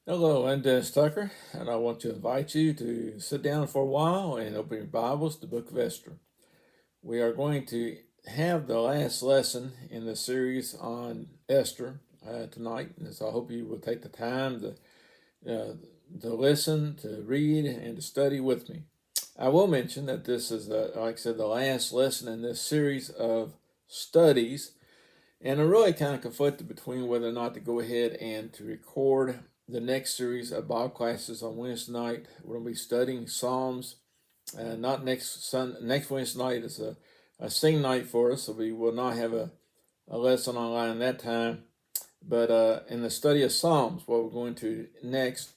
Hello, I'm Dennis Tucker, and I want to invite you to sit down for a while and open your Bibles to the book of Esther. We are going to have the last lesson in the series on Esther tonight, and so I hope you will take the time to listen, to read, and to study with me. I will mention that this is, like I said, the last lesson in this series of studies, and I'm really kind of conflicted between whether or not to go ahead and to record the next series of Bible classes on Wednesday night. We're going to be studying Psalms. Not next Wednesday night is a sing night for us, so we will not have a lesson online that time. But in the study of Psalms, what we're going to next,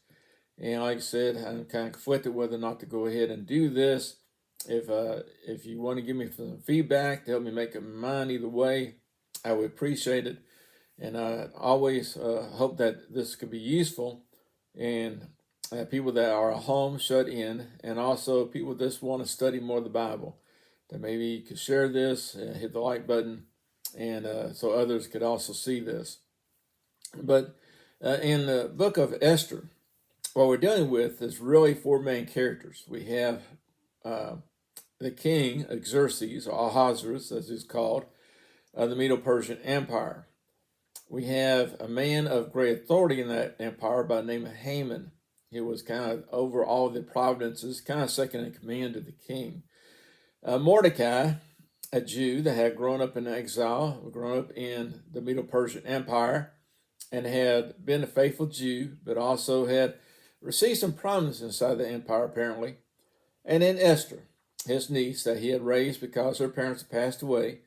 and like I said, I'm kind of conflicted whether or not to go ahead and do this. If you want to give me some feedback to help me make up my mind either way, I would appreciate it. And I always hope that this could be useful in people that are at home shut in, and also people that just want to study more of the Bible. That maybe you could share this, hit the like button, and so others could also see this. But in the book of Esther, what we're dealing with is really four main characters. We have the king, Xerxes, or Ahasuerus, as he's called, of the Medo-Persian Empire. We have a man of great authority in that empire by the name of Haman. He was kind of over all the provinces, kind of second in command to the king. Mordecai, a Jew that had grown up in exile, grown up in the Medo-Persian Empire, and had been a faithful Jew, but also had received some prominence inside the empire, apparently. And then Esther, his niece, that he had raised because her parents had passed away.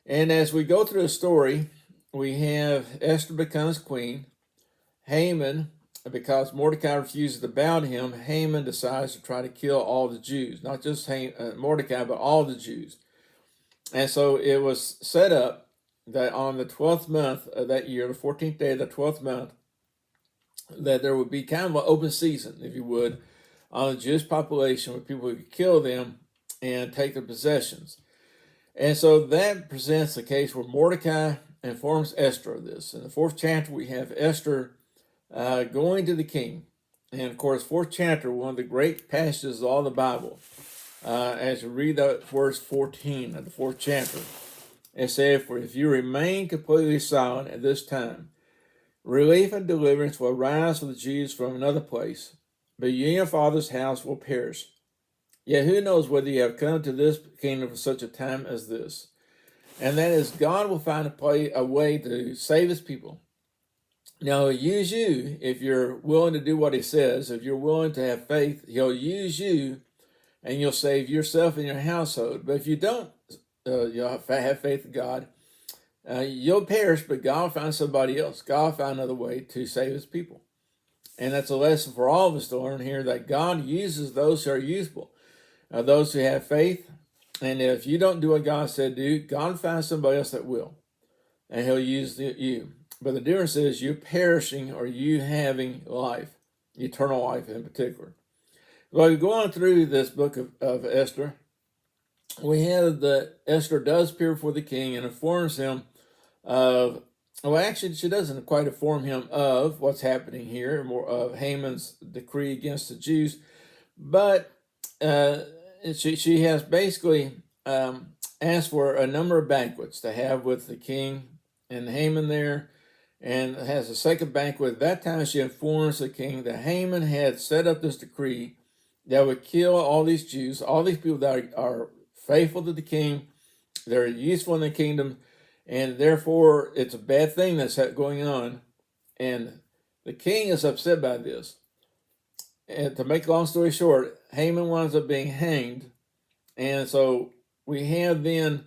And as we go through the story, we have Esther becomes queen. Haman, because Mordecai refuses to bow to him, Haman decides to try to kill all the Jews, not just Mordecai, but all the Jews. And so it was set up that on the 12th month of that year, the 14th day of the 12th month, that there would be kind of an open season, if you would, on the Jewish population where people would kill them and take their possessions. And so that presents a case where Mordecai informs Esther of this. In the fourth chapter, we have Esther going to the king. And of course, fourth chapter, one of the great passages of all the Bible. As you read that verse 14 of the fourth chapter, it says, "For if you remain completely silent at this time, relief and deliverance will arise for the Jews from another place, but you and your father's house will perish. Yet who knows whether you have come to this kingdom for such a time as this?" And that is, God will find a way to save his people. Now, he'll use you if you're willing to do what he says. If you're willing to have faith, he'll use you and you'll save yourself and your household. But if you don't have faith in God, you'll perish, but God will find somebody else. God will find another way to save his people. And that's a lesson for all of us to learn here, that God uses those who are useful, those who have faith. And if you don't do what God said do, God will find somebody else that will. And he'll use you. But the difference is you perishing or you having life, eternal life in particular. While we're going through this book of Esther, we have that Esther does appear before the king and informs him of, well, actually, she doesn't quite inform him of what's happening here, more of Haman's decree against the Jews, but she has basically asked for a number of banquets to have with the king and Haman there, and has a second banquet. At that time, she informs the king that Haman had set up this decree that would kill all these Jews, all these people that are faithful to the king, they're useful in the kingdom, and therefore it's a bad thing that's going on. And the king is upset by this. And to make a long story short, Haman winds up being hanged. And so we have then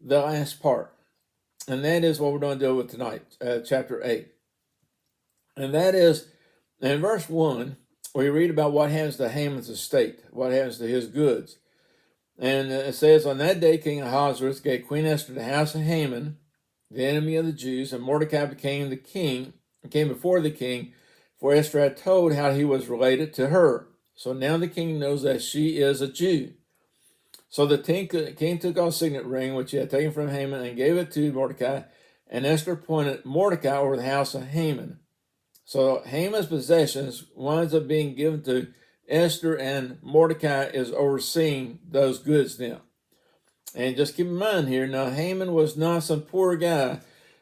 the last part. And that is what we're going to deal with tonight, chapter 8. And that is, in verse 1, we read about what happens to Haman's estate, what happens to his goods. And it says, "On that day, King Ahasuerus gave Queen Esther the house of Haman, the enemy of the Jews, and Mordecai became the king, came before the king, for Esther had told how he was related to her. So now the king knows that she is a Jew. So the king took off a signet ring, which he had taken from Haman, and gave it to Mordecai, and Esther appointed Mordecai over the house of Haman. So Haman's possessions winds up being given to Esther, and Mordecai is overseeing those goods now. And just keep in mind here, now Haman was not some poor guy.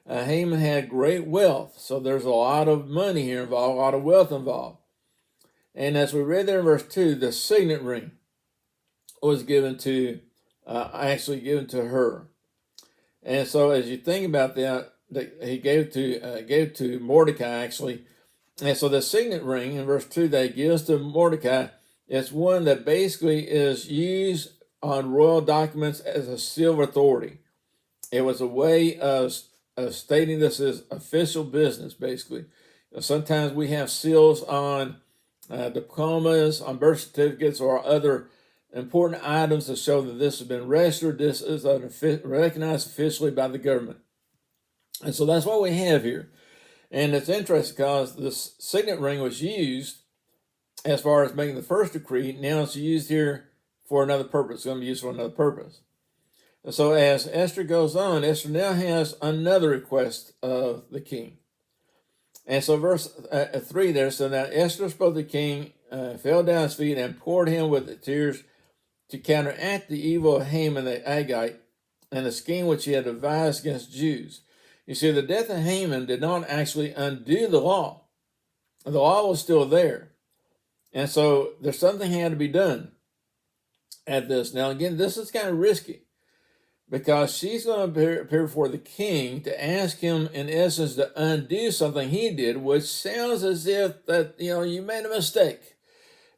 Haman had great wealth, so there's a lot of money here involved, a lot of wealth involved. And as we read there in verse 2, the signet ring was given to, given to her. And so as you think about that, he gave to Mordecai actually. And so the signet ring in verse 2 that he gives to Mordecai is one that basically is used on royal documents as a seal of authority. It was a way of stating this is official business, basically. Sometimes we have seals on diplomas, on birth certificates, or other important items to show that this has been registered, this is recognized officially by the government. And so that's what we have here. And it's interesting because this signet ring was used as far as making the first decree. Now it's used here for another purpose. It's going to be used for another purpose. And so as Esther goes on, Esther now has another request of the king. And so verse 3 there, so now Esther spoke to the king, fell down at his feet, and implored him with tears to counteract the evil of Haman the Agagite and the scheme which he had devised against Jews. You see, the death of Haman did not actually undo the law. The law was still there. And so there's something had to be done at this. Now, again, this is kind of risky because she's going to appear before the king to ask him, in essence, to undo something he did, which sounds as if that, you made a mistake,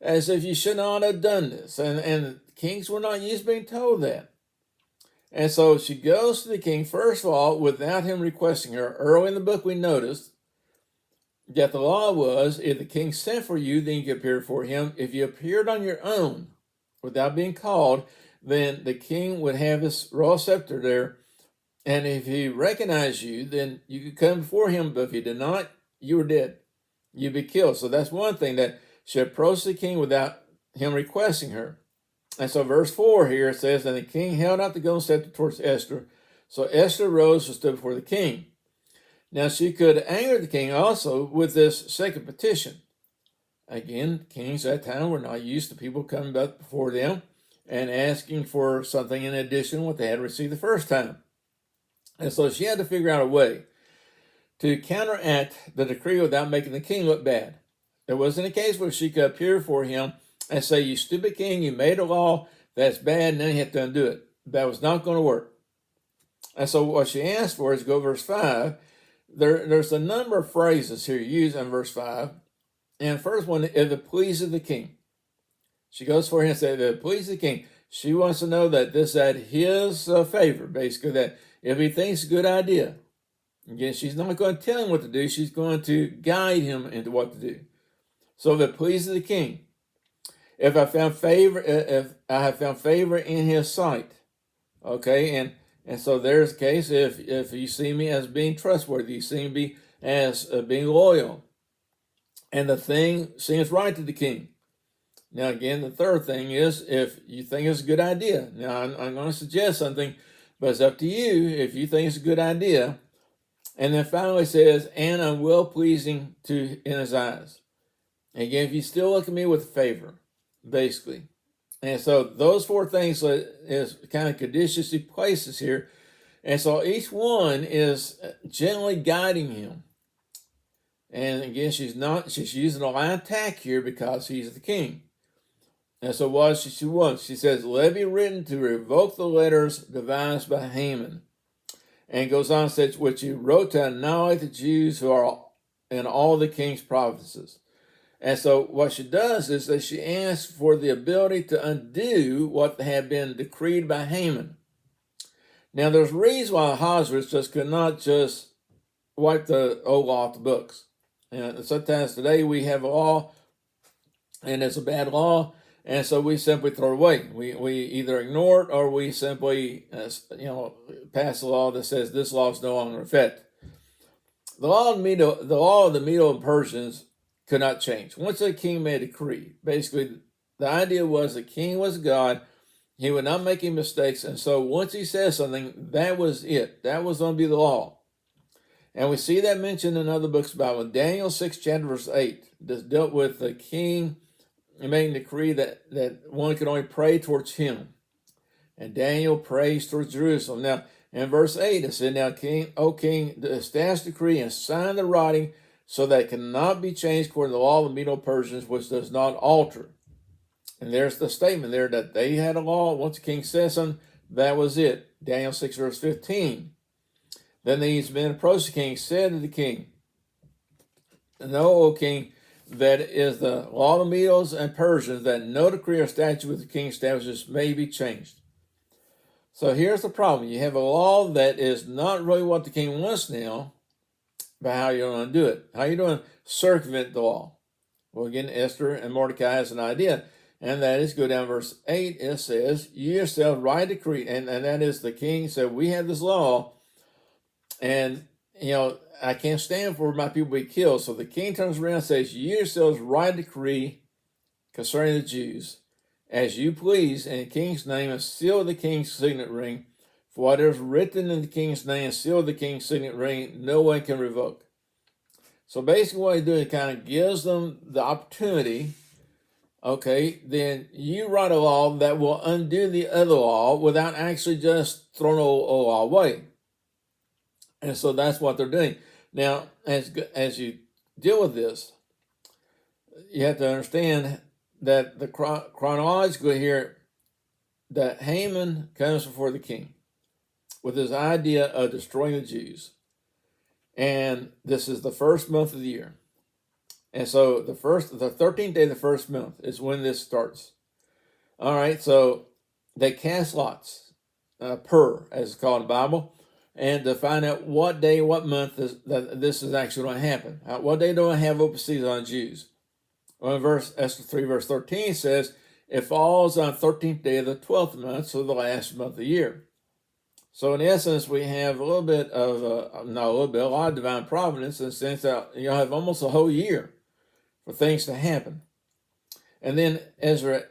as if you should not have done this. And kings were not used to being told that. And so she goes to the king, first of all, without him requesting her. Early in the book, we noticed that the law was, if the king sent for you, then you could appear before him. If you appeared on your own, without being called, then the king would have his royal scepter there. And if he recognized you, then you could come before him. But if he did not, you were dead. You'd be killed. So that's one thing, that she approached the king without him requesting her. And so verse 4 here, it says, and the king held out the golden scepter towards Esther. So Esther rose and stood before the king. Now she could anger the king also with this second petition. Again, kings at that time were not used to people coming up before them and asking for something in addition to what they had received the first time. And so she had to figure out a way to counteract the decree without making the king look bad. There wasn't a case where she could appear for him and say, you stupid king, you made a law that's bad, and then you have to undo it. That was not going to work. And so what she asked for is, go verse 5. There's a number of phrases here used in verse 5. And the first one, if it pleases the king. She goes for him and says, if it pleases the king. She wants to know that this is at his favor, basically, that if he thinks it's a good idea. Again, she's not going to tell him what to do. She's going to guide him into what to do. So if it pleases the king. If I have found favor in his sight. Okay, and so there's a case, if you see me as being trustworthy, you see me as being loyal, and the thing seems right to the king. Now again, the third thing is, if you think it's a good idea. Now I'm going to suggest something, but it's up to you if you think it's a good idea. And then finally it says, and I'm well pleasing in his eyes. Again, if you still look at me with favor, basically. And so those four things is kind of caduceusly places here. And so each one is gently guiding him. And again, she's using a line attack here because he's the king. And so what she wants, she says, let it be written to revoke the letters devised by Haman. And goes on and says, which he wrote to annihilate the Jews who are in all the king's provinces. And so what she does is that she asks for the ability to undo what had been decreed by Haman. Now, there's a reason why Ahasuerus just could not just wipe the old law off the books. And sometimes today we have a law, and it's a bad law, and so we simply throw it away. We either ignore it, or we simply pass a law that says this law is no longer in effect. The law of the Medo Persians could not change. Once the king made a decree, basically the idea was the king was God. He would not make any mistakes. And so once he says something, that was it. That was going to be the law. And we see that mentioned in other books about when Daniel 6 chapter verse 8 this dealt with the king making a decree that one could only pray towards him. And Daniel prays towards Jerusalem. Now, in verse 8, it said, Now, king, O king, establish the decree and sign the writing so that it cannot be changed according to the law of the Medo-Persians, which does not alter. And there's the statement there that they had a law. Once the king says something, that was it. Daniel 6, verse 15. Then these men approached the king, said to the king, Know, O king, that is the law of the Medos and Persians, that no decree or statute which the king establishes may be changed. So here's the problem. You have a law that is not really what the king wants now, but how you're going to do it. How you're going to circumvent the law. Well, again, Esther and Mordecai has an idea, and that is, go down verse 8, it says, You yourself write a decree, and that is the king said, we have this law, and, I can't stand for my people to be killed. So the king turns around and says, You yourselves write a decree concerning the Jews, as you please, in the king's name, and seal the king's signet ring. For what is written in the king's name and seal the king's signet ring, no one can revoke. So basically what he's doing, it kind of gives them the opportunity, okay, then you write a law that will undo the other law without actually just throwing a law away. And so that's what they're doing. Now, as you deal with this, you have to understand that the chronologically here, that Haman comes before the king with his idea of destroying the Jews. And this is the first month of the year. And so the 13th day of the first month is when this starts. All right, so they cast lots, as it's called in the Bible, and to find out what day, what month this is actually going to happen. What day do I have open season on Jews? Well, Esther 3, verse 13 says, it falls on the 13th day of the 12th month, so the last month of the year. So in essence, we have a lot of divine providence in the sense that you have almost a whole year for things to happen. And then Esther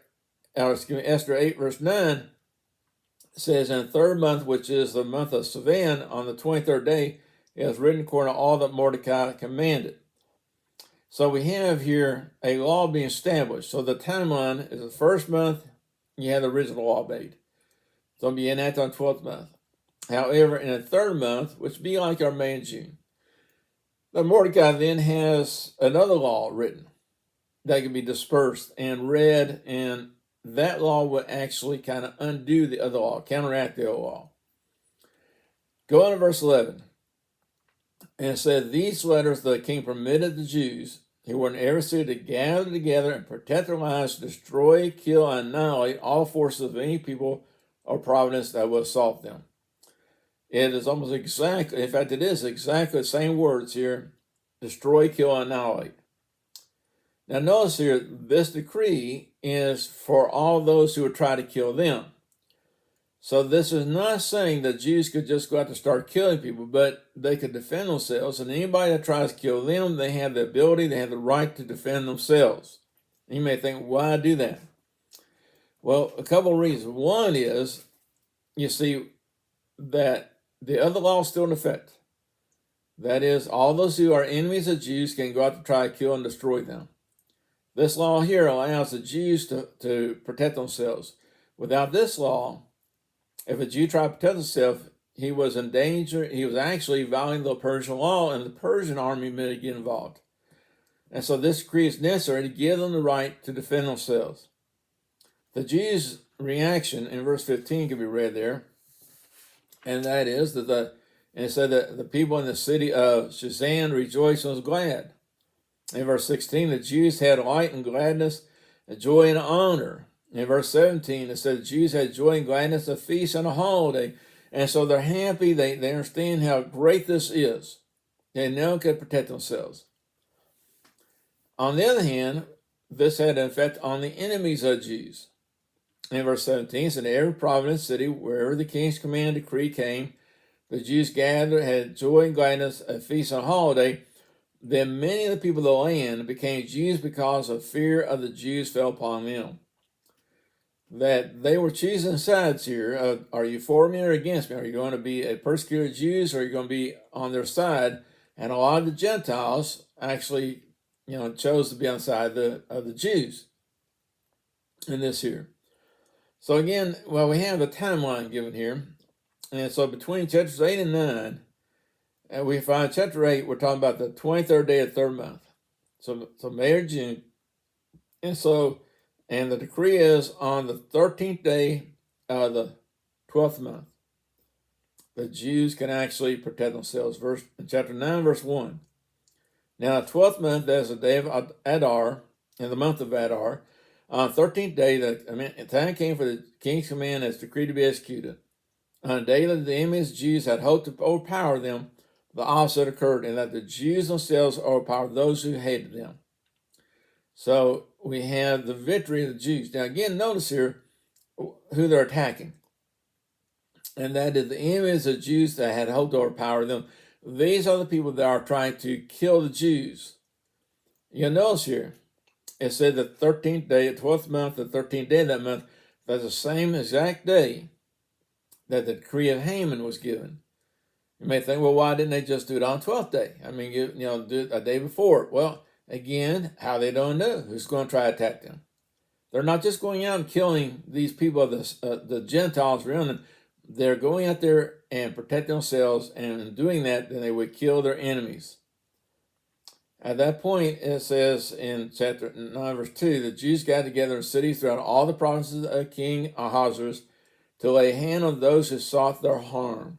8, verse 9 says, in the third month, which is the month of Sivan, on the 23rd day, it is written according to all that Mordecai commanded. So we have here a law being established. So the timeline is the first month, you have the original law made. It's going to be enacted on the 12th month. However, in the third month, which would be like our May and June, the Mordecai then has another law written that can be dispersed and read, and that law would actually kind of undo the other law, counteract the other law. Go on to verse 11. And it said, These letters the king permitted the Jews who were in every city to gather together and protect their lives, destroy, kill, and annihilate all forces of any people or providence that would assault them. It is almost exactly, in fact, it is exactly the same words here, destroy, kill, and annihilate. Now notice here, this decree is for all those who would try to kill them. So this is not saying that Jews could just go out to start killing people, but they could defend themselves. And anybody that tries to kill them, they have the ability, they have the right to defend themselves. And you may think, why do that? Well, a couple of reasons. One is, you see, that the other law is still in effect. That is, all those who are enemies of Jews can go out to try to kill and destroy them. This law here allows the Jews to protect themselves. Without this law, if a Jew tried to protect himself, he was in danger. He was actually violating the Persian law, and the Persian army may get involved. And so this decree is necessary to give them the right to defend themselves. The Jews' reaction in verse 15 can be read there, and that is that it said that the people in the city of Shazan rejoiced and was glad. In verse 16, the Jews had light and gladness, and joy and honor. In verse 17, it said the Jews had joy and gladness, a feast and a holiday. And so they're happy. They understand how great this is. They now can protect themselves. On the other hand, this had an effect on the enemies of Jews. In verse 17, it said, in every province, city, wherever the king's command decree came, the Jews gathered, had joy and gladness, a feast and a holiday. Then many of the people of the land became Jews because of fear of the Jews fell upon them. That they were choosing sides here. Are you for me or against me? Are you going to be a persecuted Jews, or are you going to be on their side? And a lot of the Gentiles actually, chose to be on the side of the Jews in this here. So again, well, we have the timeline given here. And so between chapters 8 and 9, we find chapter 8, we're talking about the 23rd day of the third month. So May or June. And the decree is on the 13th day of the 12th month. The Jews can actually protect themselves. In chapter 9, verse 1. Now, the 12th month, that is the day of Adar, in the month of Adar. On the 13th day, the time came for the king's command as decreed to be executed. On the day that the enemies Jews had hoped to overpower them, the opposite occurred, in that the Jews themselves overpowered those who hated them. So we have the victory of the Jews. Now again, notice here who they're attacking. And that is the enemies of the Jews that had hoped to overpower them. These are the people that are trying to kill the Jews. You'll notice here, it said the 13th day, the 12th month, the 13th day of that month, that's the same exact day that the decree of Haman was given. You may think, well, why didn't they just do it on 12th day? I mean, do it a day before. Well, again, how they don't know who's going to try to attack them. They're not just going out and killing these people, the Gentiles around them. They're going out there and protect themselves, and in doing that, then they would kill their enemies. At that point, it says in chapter 9, verse 2, the Jews got together in cities throughout all the provinces of King Ahasuerus to lay hand on those who sought their harm.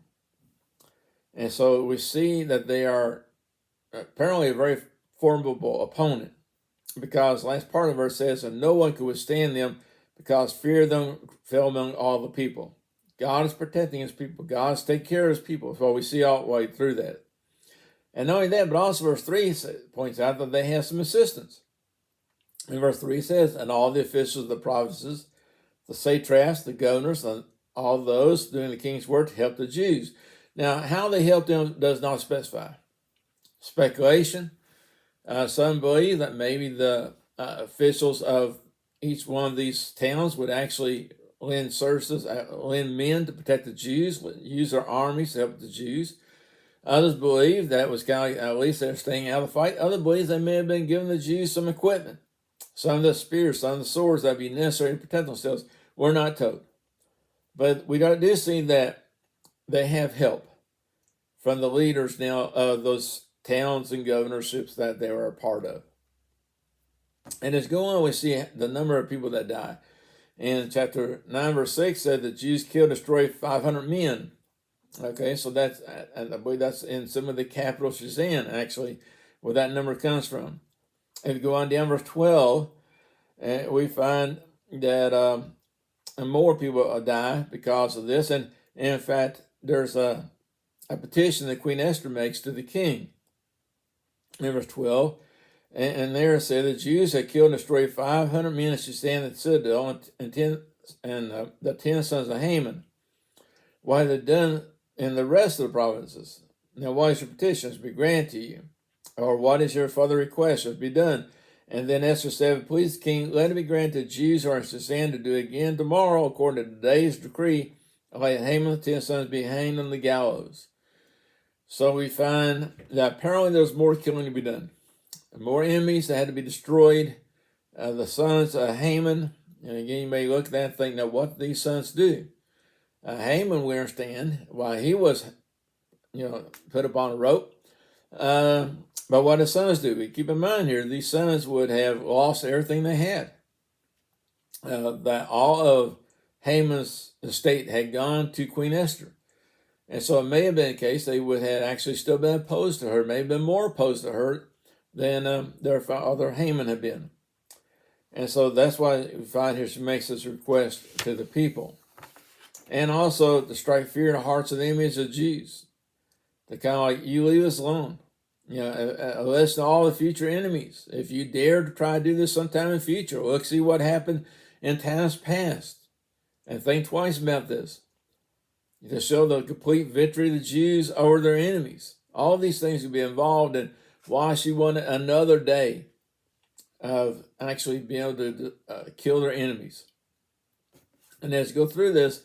And so we see that they are apparently a very formidable opponent, because last part of the verse says, and no one could withstand them, because fear of them fell among all the people. God is protecting his people. God is taking care of his people. That's what we see all the way through that. And not only that, but also verse 3 points out that they have some assistance. In verse 3 says, and all the officials of the provinces, the satraps, the governors, and all those doing the king's work to help the Jews. Now, how they helped them does not specify. Speculation. Some believe that maybe the officials of each one of these towns would actually lend services, lend men to protect the Jews, use their armies to help the Jews. Others believe that was kind of, at least they're staying out of the fight. Others believe they may have been giving the Jews some equipment. Some of the spears, some of the swords that would be necessary to protect themselves. We're not told. But we do see that they have help from the leaders now of those towns and governorships that they were a part of. And as go on, we see the number of people that die. In chapter 9, verse 6 said the Jews killed and destroyed 500 men. Okay, so that's, I believe that's in some of the capital Shazan, actually, where that number comes from. If you go on down verse 12, we find that more people die because of this. And in fact, there's a petition that Queen Esther makes to the king. In verse 12, and there it said the Jews had killed and destroyed 500 men at Shushan and Citadel, and the 10 sons of Haman. What had they done in the rest of the provinces? Now, what is your petition? It be granted to you. Or what is your further request? It be done. And then Esther said, please, king, let it be granted to Jews who are in Shushan to do again tomorrow, according to today's decree, let Haman the 10 sons be hanged on the gallows. So we find that apparently there's more killing to be done. More enemies that had to be destroyed. The sons of Haman, and again, you may look at that and think, now what do these sons do? Haman, we understand, why he was, put upon a rope. But what the sons do? We keep in mind here, these sons would have lost everything they had. That all of Haman's estate had gone to Queen Esther. And so it may have been a case they would have actually still been opposed to her, may have been more opposed to her than their father Haman had been. And so that's why we find here she makes this request to the people. And also to strike fear in the hearts of the enemies of the Jews. To kind of like, you leave us alone. Listen to all the future enemies. If you dare to try to do this sometime in the future, look, see what happened in times past. And think twice about this. To show the complete victory of the Jews over their enemies. All these things would be involved in why she wanted another day of actually being able to kill their enemies. And as we go through this,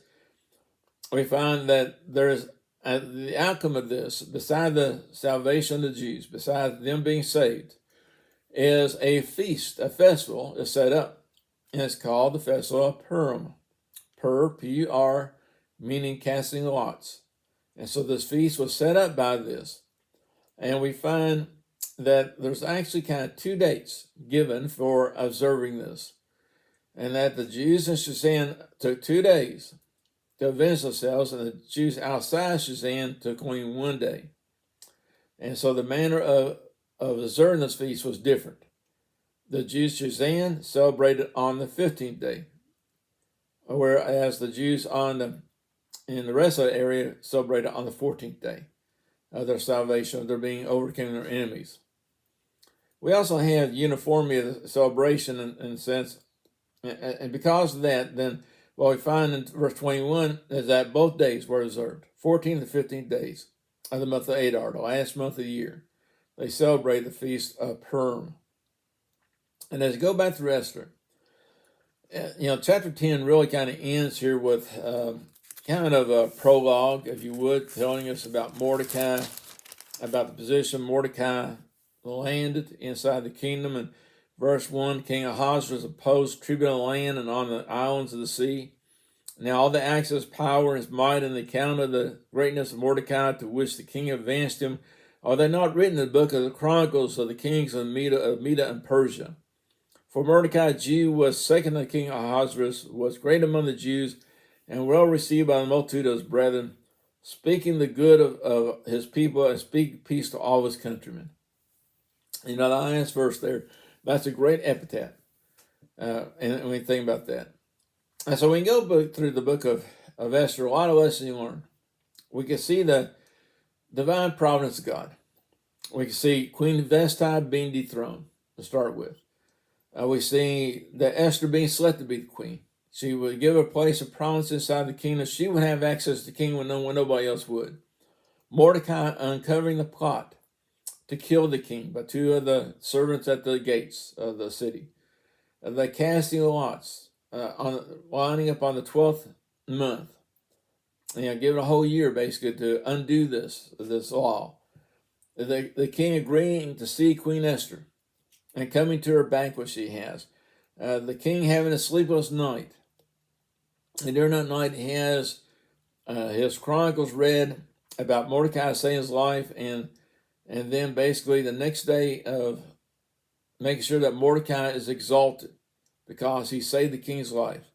we find that there is And the outcome of this, beside the salvation of the Jews, beside them being saved, is a feast, a festival is set up. And it's called the Festival of Purim. P-U-R, meaning casting lots. And so this feast was set up by this. And we find that there's actually kind of 2 dates given for observing this. And that the Jews in Shushan took 2 days to avenge themselves, and the Jews outside Shushan took only 1 day. And so the manner of observing this feast was different. The Jews in Shushan celebrated on the 15th day, whereas the Jews in the rest of the area celebrated on the 14th day of their salvation, of their being overcoming their enemies. We also have uniformity of the celebration in a sense, and because of that, then what we find in verse 21 is that both days were observed, 14th and 15th days of the month of Adar, the last month of the year. They celebrate the feast of Purim. And as you go back through Esther, chapter 10 really kind of ends here with kind of a prologue, if you would, telling us about Mordecai, about the position Mordecai landed inside the kingdom. And verse 1, King Ahasuerus opposed tribute on the land and on the islands of the sea. Now all the acts of his power and his might and the account of the greatness of Mordecai to which the king advanced him, are they not written in the book of the Chronicles of the kings of Media and Persia? For Mordecai, Jew, was second to King Ahasuerus, was great among the Jews, and well received by the multitude of his brethren, speaking the good of his people and speaking peace to all his countrymen. The last verse there, that's a great epitaph. And we think about that. And so we can go through the book of Esther, a lot of lessons you learn. We can see the divine providence of God. We can see Queen Vesti being dethroned, to start with. We see that Esther being selected to be the queen. She would give a place of prominence inside the kingdom. She would have access to the kingdom when nobody else would. Mordecai uncovering the plot to kill the king by 2 of the servants at the gates of the city. The casting of lots, lining up on the 12th month. Give it a whole year basically to undo this law. The king agreeing to see Queen Esther and coming to her banquet she has. The king having a sleepless night. And during that night he has his chronicles read about Mordecai saving his life, and then basically the next day of making sure that Mordecai is exalted because he saved the king's life.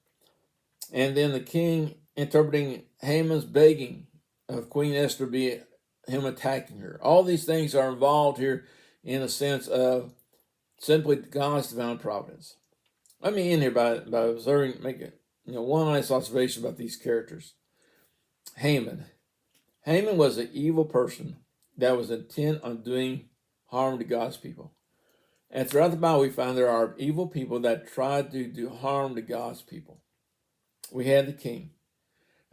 And then the king interpreting Haman's begging of Queen Esther be him attacking her. All these things are involved here in a sense of simply God's divine providence. Let me end here by observing, making one last observation about these characters. Haman. Haman was an evil person that was intent on doing harm to God's people. And throughout the Bible, we find there are evil people that try to do harm to God's people. We had the king.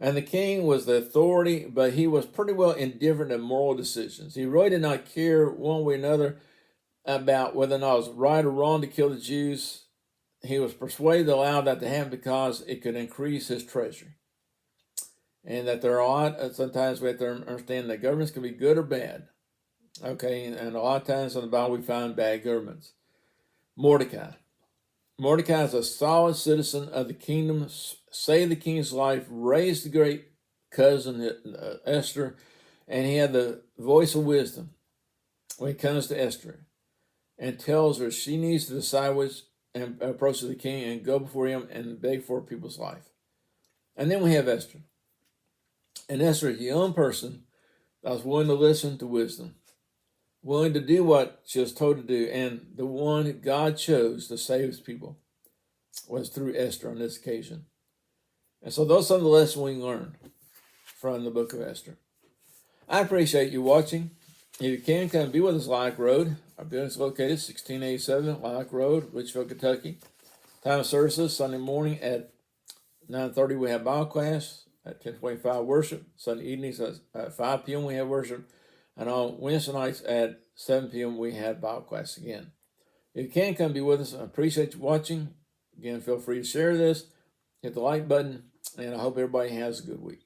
And the king was the authority, but he was pretty well indifferent in moral decisions. He really did not care one way or another about whether or not it was right or wrong to kill the Jews. He was persuaded to allow that to happen because it could increase his treasury. And that there are a lot, sometimes we have to understand that governments can be good or bad. Okay, and a lot of times in the Bible we find bad governments. Mordecai. Mordecai is a solid citizen of the kingdom, saved the king's life, raised the great cousin Esther, and he had the voice of wisdom when it comes to Esther, and tells her she needs to decide which and approach the king and go before him and beg for people's life. And then we have Esther. And Esther is a young person that was willing to listen to wisdom, willing to do what she was told to do, and the one God chose to save his people was through Esther on this occasion. And so those are some of the lessons we learned from the book of Esther. I appreciate you watching. If you can, come be with us Lilac Road. Our building is located 1687 Lilac Road, Richfield, Kentucky. Time of services, Sunday morning at 9:30 we have Bible class. At 10:25 worship. Sunday evenings at 5 p.m. we have worship. And on Wednesday nights at 7 p.m. we have Bible class again. If you can, come be with us. I appreciate you watching. Again, feel free to share this. Hit the like button. And I hope everybody has a good week.